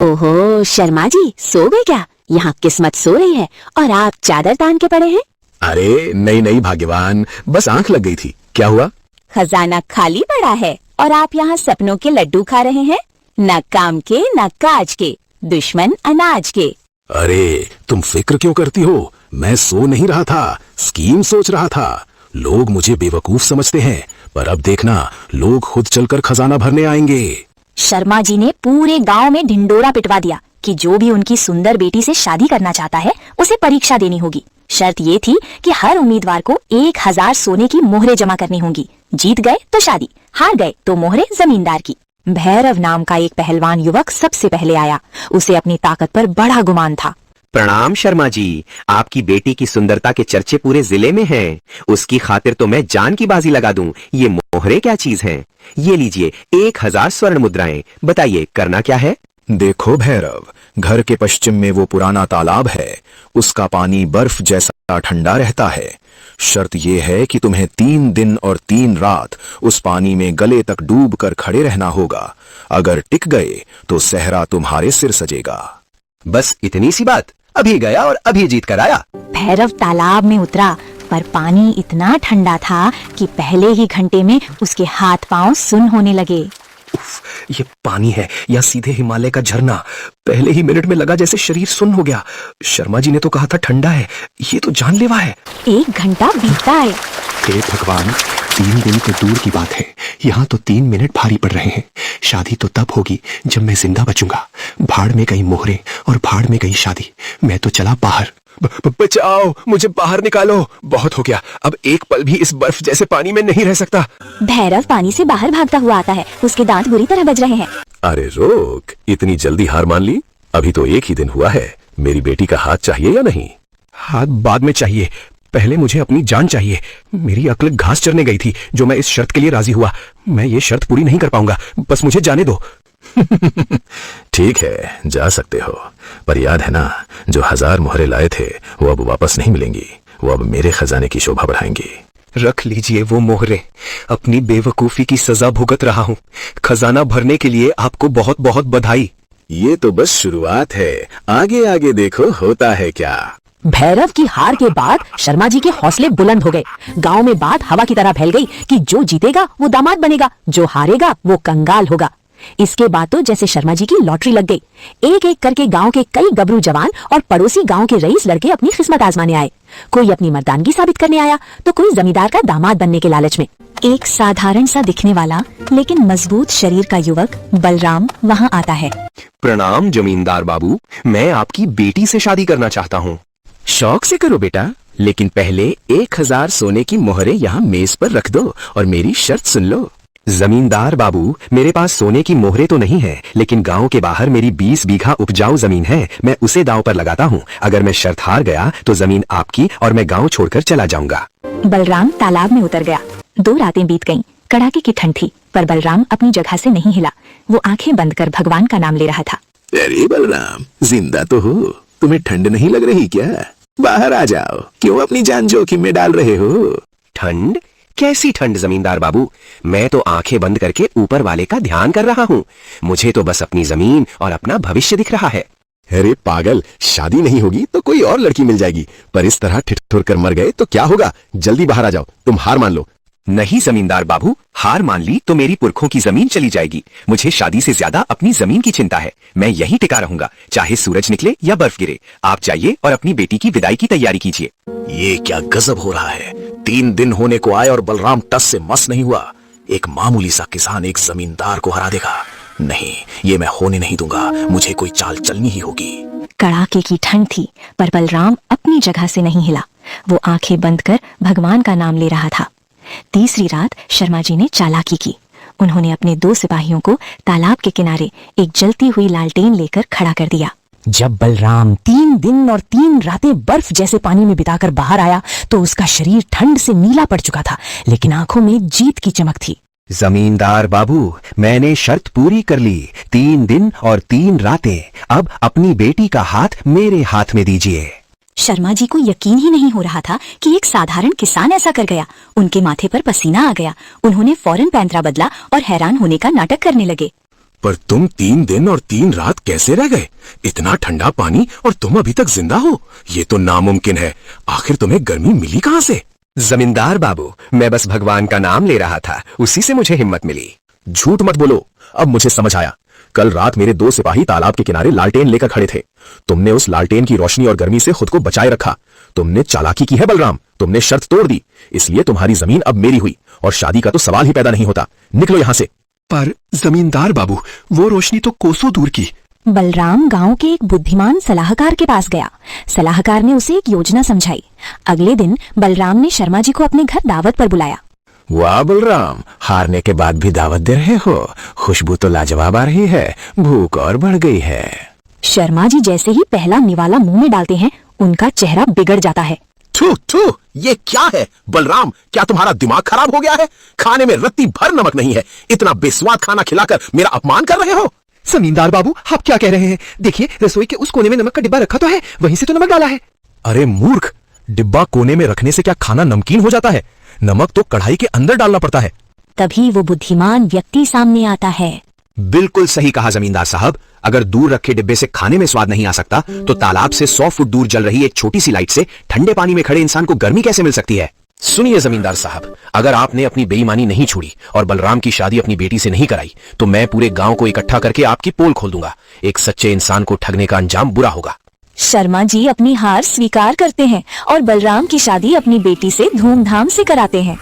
ओहो शर्मा जी, सो गए क्या? यहाँ किस्मत सो रही है और आप चादर तान के पड़े हैं। अरे नहीं नहीं भाग्यवान, बस आंख लग गई थी। क्या हुआ? खजाना खाली पड़ा है और आप यहाँ सपनों के लड्डू खा रहे हैं। न काम के न काज के, दुश्मन अनाज के। अरे तुम फिक्र क्यों करती हो? मैं सो नहीं रहा था, स्कीम सोच रहा था। लोग मुझे बेवकूफ समझते हैं, पर अब देखना, लोग खुद चलकर खजाना भरने आएंगे। शर्मा जी ने पूरे गांव में ढिंडोरा पिटवा दिया कि जो भी उनकी सुंदर बेटी से शादी करना चाहता है उसे परीक्षा देनी होगी। शर्त ये थी कि हर उम्मीदवार को 1000 सोने की मोहरें जमा करनी होंगी। जीत गए तो शादी, हार गए तो मोहरें जमींदार की। भैरव नाम का एक पहलवान युवक सबसे पहले आया। उसे अपनी ताकत पर बड़ा गुमान था। प्रणाम शर्मा जी, आपकी बेटी की सुंदरता के चर्चे पूरे जिले में हैं। उसकी खातिर तो मैं जान की बाजी लगा दूं। ये मोहरें क्या चीज हैं? ये लीजिए 1000 स्वर्ण मुद्राएं। बताइए करना क्या है? देखो भैरव, घर के पश्चिम में वो पुराना तालाब है। उसका पानी बर्फ जैसा ठंडा रहता है। शर्त ये है कि तुम्हें 3 दिन और 3 रात उस पानी में गले तक डूब कर खड़े रहना होगा। अगर टिक गए तो सहरा तुम्हारे सिर सजेगा। बस इतनी सी बात? अभी गया और अभी जीत कर आया। भैरव तालाब में उतरा, पर पानी इतना ठंडा था कि पहले ही घंटे में उसके हाथ पांव सुन्न होने लगे। ये पानी है या सीधे हिमालय का झरना? पहले ही मिनट में लगा जैसे शरीर सुन्न हो गया। शर्मा जी ने तो कहा था ठंडा है, ये तो जानलेवा है। 1 घंटा बीतता है। हे भगवान, 3 दिन तो दूर की बात है, यहाँ तो 3 मिनट भारी पड़ रहे हैं। शादी तो तब होगी जब मैं जिंदा बचूंगा। भाड़ में गई मोहरे और भाड़ में गई शादी। मैं तो चला बाहर। बचाओ, मुझे बाहर निकालो। बहुत हो गया, अब एक पल भी इस बर्फ जैसे पानी में नहीं रह सकता। भैरव पानी से बाहर भागता हुआ आता है। उसके दांत बुरी तरह बज रहे हैं। अरे रोक, इतनी जल्दी हार मान ली? अभी तो 1 ही दिन हुआ है। मेरी बेटी का हाथ चाहिए या नहीं? हाथ बाद में चाहिए, पहले मुझे अपनी जान चाहिए। मेरी अक्ल घास चरने गई थी जो मैं इस शर्त के लिए राजी हुआ। मैं ये शर्त पूरी नहीं कर पाऊंगा, बस मुझे जाने दो। ठीक है, जा सकते हो, पर याद है ना, जो 1000 मोहरे लाए थे वो अब वापस नहीं मिलेंगी। वो अब मेरे खजाने की शोभा बढ़ाएंगी। रख लीजिए वो मोहरे। अपनी बेवकूफी की सजा भुगत रहा हूँ। खजाना भरने के लिए आपको बहुत बहुत बधाई। ये तो बस शुरुआत है, आगे आगे देखो होता है क्या। भैरव की हार के बाद शर्मा जी के हौसले बुलंद हो गए। गांव में बात हवा की तरह फैल गई कि जो जीतेगा वो दामाद बनेगा, जो हारेगा वो कंगाल होगा। इसके बाद तो जैसे शर्मा जी की लॉटरी लग गई। एक एक करके गांव के कई गबरू जवान और पड़ोसी गांव के रईस लड़के अपनी किस्मत आजमाने आए। कोई अपनी मर्दानगी साबित करने आया तो कोई जमींदार का दामाद बनने के लालच में। एक साधारण सा दिखने वाला लेकिन मजबूत शरीर का युवक बलराम वहाँ आता है। प्रणाम जमींदार बाबू, मैं आपकी बेटी से शादी करना चाहता हूँ। शौक से करो बेटा, लेकिन पहले 1000 सोने की मोहरें यहाँ मेज पर रख दो और मेरी शर्त सुन लो। जमींदार बाबू, मेरे पास सोने की मोहरें तो नहीं है, लेकिन गांव के बाहर मेरी 20 बीघा उपजाऊ जमीन है। मैं उसे दांव पर लगाता हूँ। अगर मैं शर्त हार गया तो जमीन आपकी और मैं गांव छोड़कर चला जाऊंगा। बलराम तालाब में उतर गया। 2 रातें बीत गईं। कड़ाके की ठंड थी, पर बलराम अपनी जगह से नहीं हिला। वो आंखें बंद कर भगवान का नाम ले रहा था। अरे बलराम, जिंदा तो हो? तुम्हें ठंड नहीं लग रही क्या? बाहर आ जाओ, क्यों अपनी जान जोखिम में डाल रहे हो? ठंड? कैसी ठंड जमींदार बाबू? मैं तो आंखें बंद करके ऊपर वाले का ध्यान कर रहा हूँ। मुझे तो बस अपनी जमीन और अपना भविष्य दिख रहा है। अरे पागल, शादी नहीं होगी तो कोई और लड़की मिल जाएगी, पर इस तरह ठिठुर कर मर गए तो क्या होगा? जल्दी बाहर आ जाओ, तुम हार मान लो। नहीं जमींदार बाबू, हार मान ली तो मेरी पुरखों की जमीन चली जाएगी। मुझे शादी से ज्यादा अपनी जमीन की चिंता है। मैं यहीं टिका रहूंगा, चाहे सूरज निकले या बर्फ गिरे। आप जाइए और अपनी बेटी की विदाई की तैयारी कीजिए। ये क्या गजब हो रहा है? 3 दिन होने को आए और बलराम टस से मस नहीं हुआ। एक मामूली सा किसान एक जमींदार को हरा देगा? नहीं, ये मैं होने नहीं दूंगा। मुझे कोई चाल चलनी ही होगी। कड़ाके की ठंड थी, पर बलराम अपनी जगह से नहीं हिला। वो आंखें बंद कर भगवान का नाम ले रहा था। तीसरी रात शर्मा जी ने चालाकी की। उन्होंने अपने 2 सिपाहियों को तालाब के किनारे एक जलती हुई लालटेन लेकर खड़ा कर दिया। जब बलराम 3 दिन और 3 रातें बर्फ जैसे पानी में बिताकर बाहर आया तो उसका शरीर ठंड से नीला पड़ चुका था, लेकिन आंखों में जीत की चमक थी। जमींदार बाबू, मैंने शर्त पूरी कर ली। 3 दिन और 3 रातें। अब अपनी बेटी का हाथ मेरे हाथ में दीजिए। शर्मा जी को यकीन ही नहीं हो रहा था कि एक साधारण किसान ऐसा कर गया। उनके माथे पर पसीना आ गया। उन्होंने फौरन पैंतरा बदला और हैरान होने का नाटक करने लगे। पर तुम 3 दिन और 3 रात कैसे रह गए? इतना ठंडा पानी और तुम अभी तक जिंदा हो? ये तो नामुमकिन है। आखिर तुम्हें गर्मी मिली कहाँ से? जमींदार बाबू, मैं बस भगवान का नाम ले रहा था, उसी से मुझे हिम्मत मिली। झूठ मत बोलो, अब मुझे समझ आया। कल रात मेरे 2 सिपाही तालाब के किनारे लालटेन लेकर खड़े थे। तुमने उस लालटेन की रोशनी और गर्मी से खुद को बचाए रखा। तुमने चालाकी की है बलराम, तुमने शर्त तोड़ दी, इसलिए तुम्हारी जमीन अब मेरी हुई और शादी का तो सवाल ही पैदा नहीं होता। निकलो यहां से। पर जमींदार बाबू, वो रोशनी तो कोसों दूर की। बलराम गांव के एक बुद्धिमान सलाहकार के पास गया। सलाहकार ने उसे एक योजना समझाई। अगले दिन बलराम ने शर्मा जी को अपने घर दावत पर बुलाया। वाह बलराम, हारने के बाद भी दावत दे रहे हो। खुशबू तो लाजवाब आ रही है, भूख और बढ़ गई है। शर्मा जी जैसे ही पहला निवाला मुंह में डालते हैं, उनका चेहरा बिगड़ जाता है। थू थू, ये क्या है? बलराम, क्या तुम्हारा दिमाग खराब हो गया है? खाने में रत्ती भर नमक नहीं है। इतना बेस्वाद खाना खिलाकर मेरा अपमान कर रहे हो। जमींदार बाबू, आप क्या कह रहे हैं? देखिए, रसोई के उस कोने में नमक का डिब्बा रखा तो है, वहीं से तो नमक डाला है। अरे मूर्ख, डिब्बा कोने में रखने से क्या खाना नमकीन हो जाता है? नमक तो कढ़ाई के अंदर डालना पड़ता है। तभी वो बुद्धिमान व्यक्ति सामने आता है। बिल्कुल सही कहा जमींदार साहब। अगर दूर रखे डिब्बे से खाने में स्वाद नहीं आ सकता, तो तालाब से 100 फुट दूर जल रही एक छोटी सी लाइट से ठंडे पानी में खड़े इंसान को गर्मी कैसे मिल सकती है? सुनिए जमींदार साहब, अगर आपने अपनी बेईमानी नहीं छोड़ी और बलराम की शादी अपनी बेटी से नहीं कराई, तो मैं पूरे गांव को इकट्ठा करके आपकी पोल खोल दूंगा। एक सच्चे इंसान को ठगने का अंजाम बुरा होगा। शर्मा जी अपनी हार स्वीकार करते हैं और बलराम की शादी अपनी बेटी से धूमधाम से कराते हैं।